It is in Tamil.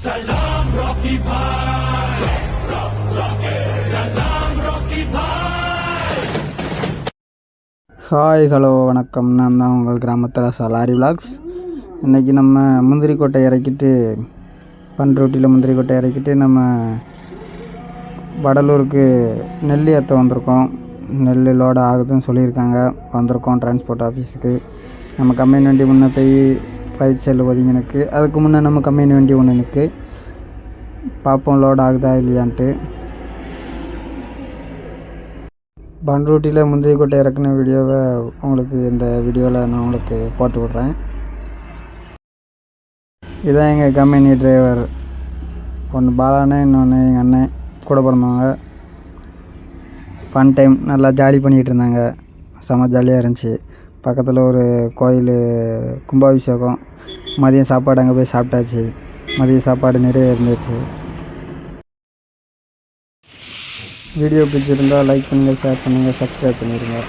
Salam Rocky Bhai, Salam Rocky Bhai. Hi hello வணக்கம். நான் தான் உங்கள் கிராமத்தில் சலாரி விலாக்ஸ். இன்றைக்கி நம்ம முந்திரி கொட்டை இறக்கிட்டு பண்ருட்டியில் முந்திரி கொட்டை இறக்கிட்டு நம்ம வடலூருக்கு நெல் ஏற்ற வந்திருக்கோம். நெல் லோடு ஆகுதுன்னு சொல்லியிருக்காங்க. வந்திருக்கோம் டிரான்ஸ்போர்ட் ஆஃபீஸுக்கு. நம்ம கம்பெனி வண்டி முன்னே போய் ரைட் சைடில் ஒதுங்கி நிற்கு. அதுக்கு முன்னே நம்ம கம்பெனி வண்டி ஒன்று நிற்கு. பார்ப்போம் லோடு ஆகுதா இல்லையான்ட்டு. பண்ருட்டியில் முந்திரி கொட்டை இறக்குன வீடியோவை உங்களுக்கு இந்த வீடியோவில் நான் உங்களுக்கு போட்டு விட்றேன். இதான் எங்கள் கம்பெனி டிரைவர். ஒன்று பாலானே, இன்னொன்று எங்கள் அண்ணன் கூட பிறந்தவங்க. ஃபன் டைம் நல்லா ஜாலி பண்ணிக்கிட்டு இருந்தாங்க. செம்ம ஜாலியாக இருந்துச்சு. பக்கத்தில் ஒரு கோயில் கும்பாபிஷேகம். மதியம் சாப்பாடு அங்கே போய் சாப்பிட்டாச்சு. மதிய சாப்பாடு நிறைய இருந்துச்சு. வீடியோ பிடிச்சிருந்தால் லைக் பண்ணுங்கள், ஷேர் பண்ணுங்கள், சப்ஸ்கிரைப் பண்ணிடுங்க.